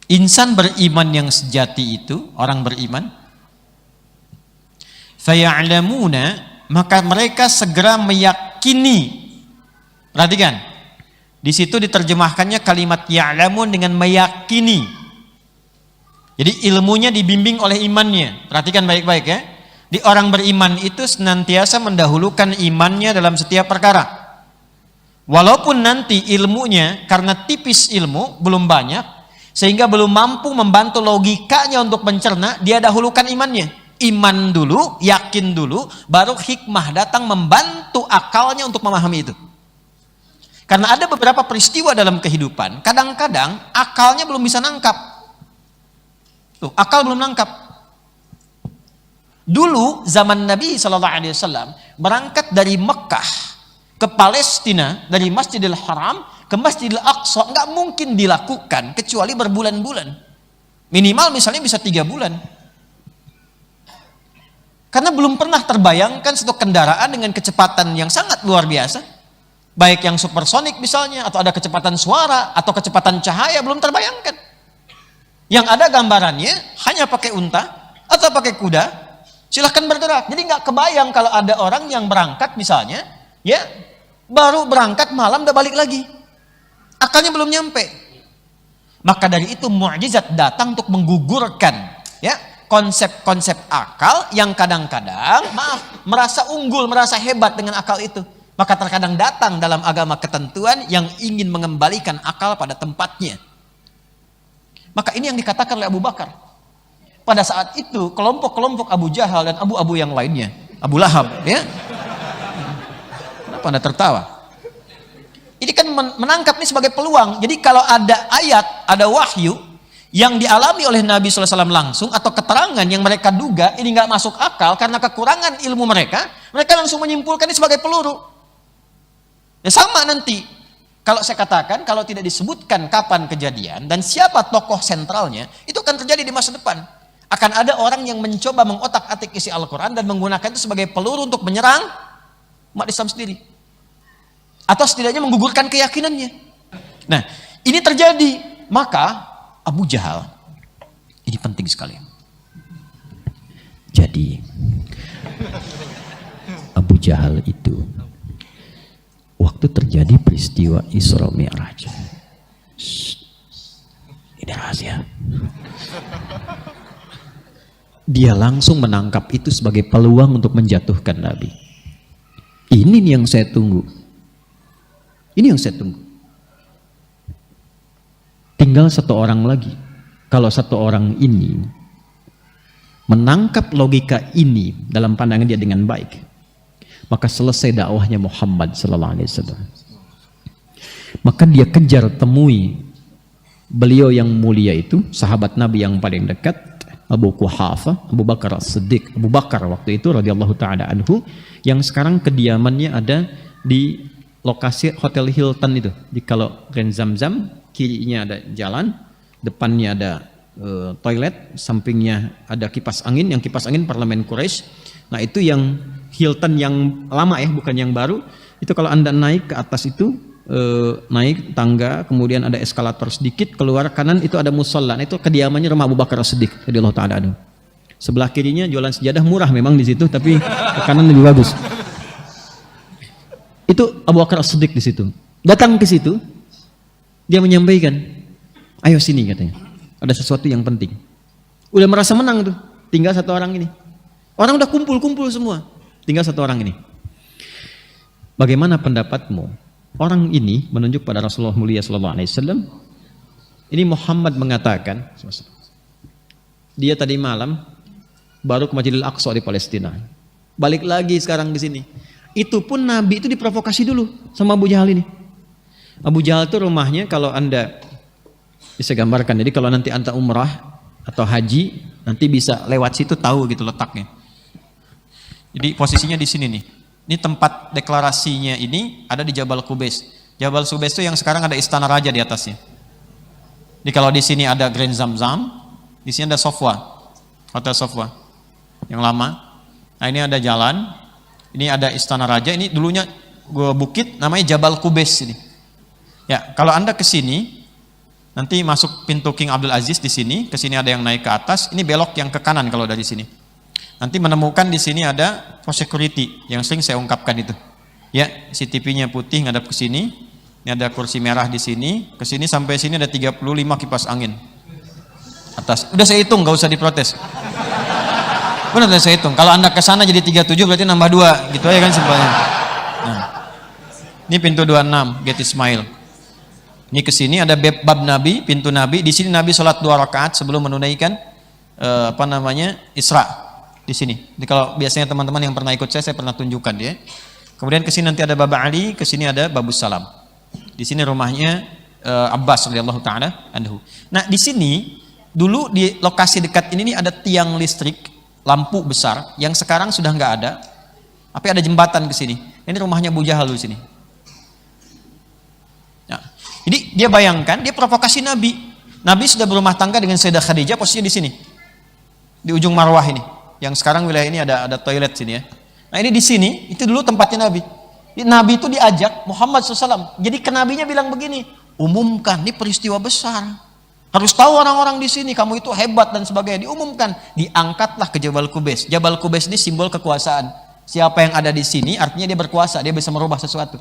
Insan beriman yang sejati itu, orang beriman, faya'lamuna, maka mereka segera meyakini. Perhatikan, di situ diterjemahkannya kalimat ya'lamun dengan meyakini. Jadi ilmunya dibimbing oleh imannya. Perhatikan baik-baik ya. Di orang beriman itu senantiasa mendahulukan imannya dalam setiap perkara. Walaupun nanti ilmunya karena tipis ilmu, belum banyak, sehingga belum mampu membantu logikanya untuk mencerna, dia dahulukan imannya. Iman dulu, yakin dulu, baru hikmah datang membantu akalnya untuk memahami itu. Karena ada beberapa peristiwa dalam kehidupan, kadang-kadang akalnya belum bisa nangkap. Tuh, akal belum nangkap. Dulu zaman Nabi SAW berangkat dari Mekah ke Palestina, dari Masjidil Haram ke Masjidil Aqsa, nggak mungkin dilakukan kecuali berbulan-bulan. Minimal misalnya bisa 3 bulan. Karena belum pernah terbayangkan satu kendaraan dengan kecepatan yang sangat luar biasa. Baik yang supersonik misalnya, atau ada kecepatan suara, atau kecepatan cahaya, belum terbayangkan. Yang ada gambarannya hanya pakai unta atau pakai kuda, silahkan bergerak. Jadi nggak kebayang kalau ada orang yang berangkat misalnya, ya baru berangkat malam udah balik lagi. Akalnya belum nyampe. Maka dari itu mukjizat datang untuk menggugurkan ya konsep-konsep akal yang kadang-kadang merasa unggul, merasa hebat dengan akal itu. Maka terkadang datang dalam agama ketentuan yang ingin mengembalikan akal pada tempatnya. Maka ini yang dikatakan oleh Abu Bakar. Pada saat itu kelompok-kelompok Abu Jahal dan abu-abu yang lainnya, Abu Lahab ya. Kenapa Anda tertawa? Ini kan menangkap ini sebagai peluang. Jadi kalau ada ayat, ada wahyu yang dialami oleh Nabi SAW langsung, atau keterangan yang mereka duga ini nggak masuk akal karena kekurangan ilmu mereka langsung menyimpulkan ini sebagai peluru. Ya sama nanti. Kalau saya katakan, kalau tidak disebutkan kapan kejadian dan siapa tokoh sentralnya, itu akan terjadi di masa depan. Akan ada orang yang mencoba mengotak-atik isi Al-Quran dan menggunakan itu sebagai peluru untuk menyerang umat Islam sendiri. Atau setidaknya menggugurkan keyakinannya. Nah, ini terjadi. Maka Abu Jahal, ini penting sekali. Jadi Abu Jahal itu waktu terjadi peristiwa Isra Mi'raj, ini rahasia, dia langsung menangkap itu sebagai peluang untuk menjatuhkan Nabi. Ini yang saya tunggu. Ini yang saya tunggu. Tinggal satu orang lagi. Kalau satu orang ini menangkap logika ini dalam pandangan dia dengan baik, maka selesai dakwahnya Muhammad sallallahu alaihi wasallam. Maka dia kejar temui beliau yang mulia itu, sahabat Nabi yang paling dekat, Abu Quhafah, Abu Bakar As-Siddiq. Abu Bakar waktu itu radhiyallahu taala anhu, yang sekarang kediamannya ada di lokasi Hotel Hilton itu. Di kalau Grand Zamzam, kirinya ada jalan, depannya ada toilet, sampingnya ada kipas angin, yang kipas angin Parlemen Quraisy. Nah, itu yang Hilton yang lama ya, bukan yang baru. Itu kalau Anda naik ke atas itu, naik tangga, kemudian ada eskalator sedikit, keluar kanan itu ada musola. Nah, itu kediamannya rumah Abu Bakar As-Siddiq radhiyallahu taala anhu. Sebelah kirinya jualan sejadah murah memang di situ, tapi ke kanan lebih bagus. Itu Abu Bakar As-Siddiq di situ. Datang ke situ, dia menyampaikan, "Ayo sini," katanya. Ada sesuatu yang penting. Udah merasa menang tuh, tinggal satu orang ini. Orang udah kumpul-kumpul semua, tinggal satu orang ini. Bagaimana pendapatmu? Orang ini menunjuk pada Rasulullah mulia sallallahu alaihi wasallam. Ini Muhammad mengatakan, dia tadi malam baru ke Masjidil Aqsa di Palestina. Balik lagi sekarang di sini. Itu pun Nabi itu diprovokasi dulu sama Abu Jahal ini. Abu Jahal itu rumahnya, kalau Anda bisa gambarkan, jadi kalau nanti Anda umrah atau haji, nanti bisa lewat situ tahu gitu letaknya. Jadi posisinya di sini nih. Ini tempat deklarasinya ini ada di Jabal Qubais. Jabal Qubais itu yang sekarang ada istana raja di atasnya. Jadi kalau di sini ada Grand Zamzam, di sini ada Sofwa, Hotel Sofwa yang lama. Nah, ini ada jalan, ini ada istana raja. Ini dulunya bukit namanya Jabal Qubais ini. Ya, kalau Anda ke sini, Nanti masuk pintu King Abdul Aziz di sini, ke sini ada yang naik ke atas, ini belok yang ke kanan kalau dari sini. Nanti menemukan di sini ada pos security yang sering saya ungkapkan itu. Ya, CCTV-nya putih ngadap ke sini. Ini ada kursi merah di sini, ke sini sampai sini ada 35 kipas angin. Atas. Udah saya hitung, nggak usah diprotes. Benar saya hitung. Kalau Anda ke sana jadi 37 berarti nambah 2, gitu aja kan simpelnya. Nah. Ini pintu 26, Get Ismail. Ini ke sini ada bab Nabi, pintu Nabi. Di sini Nabi sholat 2 rakaat sebelum menunaikan Isra. Di sini. Jadi kalau biasanya teman-teman yang pernah ikut saya pernah tunjukkan ya. Kemudian ke sini nanti ada bab Ali, ke sini ada babus salam. Di sini rumahnya Abbas radhiyallahu taala anhu. Nah, di sini dulu di lokasi dekat ini ada tiang listrik, lampu besar yang sekarang sudah nggak ada. Tapi ada jembatan ke sini. Ini rumahnya Abu Jahal di sini. Nah, jadi dia bayangkan, dia provokasi Nabi. Nabi sudah berumah tangga dengan Sayyidah Khadijah, posisinya di sini. Di ujung Marwah ini. Yang sekarang wilayah ini ada toilet sini ya. Nah, ini di sini, itu dulu tempatnya Nabi. Nabi itu diajak Muhammad SAW. Jadi kenabinya bilang begini, umumkan, ini peristiwa besar. Harus tahu orang-orang di sini, kamu itu hebat dan sebagainya. Diumumkan, diangkatlah ke Jabal Qubais. Jabal Qubais ini simbol kekuasaan. Siapa yang ada di sini, artinya dia berkuasa, dia bisa merubah sesuatu.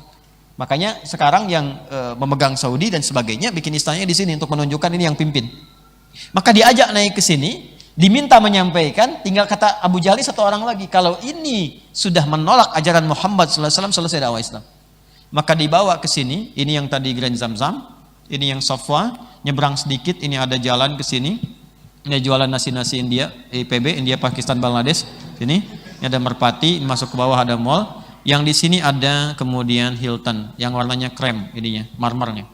Makanya sekarang yang memegang Saudi dan sebagainya, bikin istananya di sini untuk menunjukkan ini yang pimpin. Maka diajak naik ke sini, diminta menyampaikan, tinggal kata Abu Jahal satu orang lagi, kalau ini sudah menolak ajaran Muhammad SAW, selesai dakwah Islam. Maka dibawa ke sini, ini yang tadi Grand Zamzam, ini yang Safwa, nyebrang sedikit, ini ada jalan ke sini, ini jualan nasi-nasi India, IPB, India, Pakistan, Bangladesh, sini, ini ada Merpati, masuk ke bawah ada mall, yang di sini ada kemudian Hilton, yang warnanya krem, ininya, marmernya.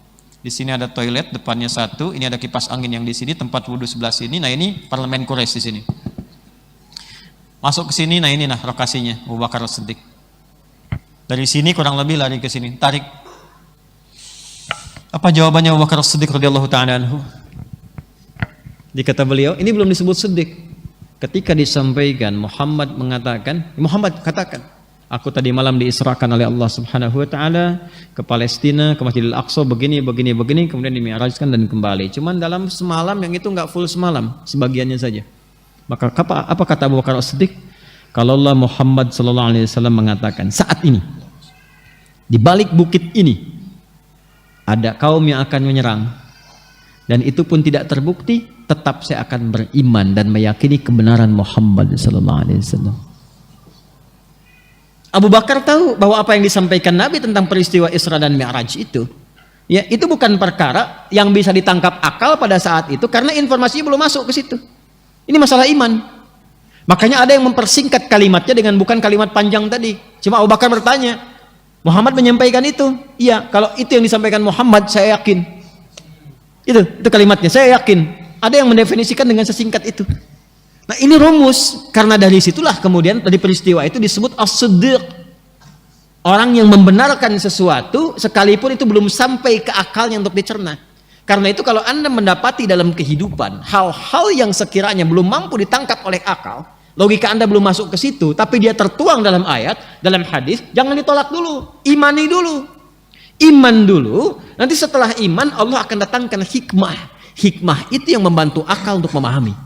Di sini ada toilet, depannya satu. Ini ada kipas angin yang di sini, tempat wudhu sebelah sini. Nah ini parlemen Quraisy di sini. Masuk ke sini, nah ini nah lokasinya Abu Bakar As-Siddiq. Dari sini kurang lebih lari ke sini, tarik. Apa jawabannya Abu Bakar As-Siddiq radhiyallahu taala anhu? Dikata beliau, ini belum disebut Siddiq. Ketika disampaikan Muhammad mengatakan, Muhammad katakan, aku tadi malam diisrakan oleh Allah Subhanahu wa taala ke Palestina, ke Masjidil Aqsa, begini, kemudian dimi'rajkan dan kembali. Cuman dalam semalam yang itu enggak full semalam, sebagiannya saja. Maka apa kata Abu Bakar As-Siddiq? Kalau Allah Muhammad sallallahu alaihi wasallam mengatakan, saat ini di balik bukit ini ada kaum yang akan menyerang dan itu pun tidak terbukti, tetap saya akan beriman dan meyakini kebenaran Muhammad sallallahu alaihi wasallam. Abu Bakar tahu bahwa apa yang disampaikan Nabi tentang peristiwa Isra dan Mi'raj itu, ya itu bukan perkara yang bisa ditangkap akal pada saat itu karena informasinya belum masuk ke situ. Ini masalah iman. Makanya ada yang mempersingkat kalimatnya dengan bukan kalimat panjang tadi. Cuma Abu Bakar bertanya, Muhammad menyampaikan itu? Iya, kalau itu yang disampaikan Muhammad, saya yakin. Itu kalimatnya, saya yakin. Ada yang mendefinisikan dengan sesingkat itu. Nah ini rumus, karena dari situlah kemudian dari peristiwa itu disebut as-siddiq. Orang yang membenarkan sesuatu sekalipun itu belum sampai ke akalnya untuk dicerna. Karena itu kalau Anda mendapati dalam kehidupan hal-hal yang sekiranya belum mampu ditangkap oleh akal, logika Anda belum masuk ke situ, tapi dia tertuang dalam ayat, dalam hadis, jangan ditolak dulu, imani dulu. Iman dulu, nanti setelah iman Allah akan datangkan hikmah. Hikmah itu yang membantu akal untuk memahami.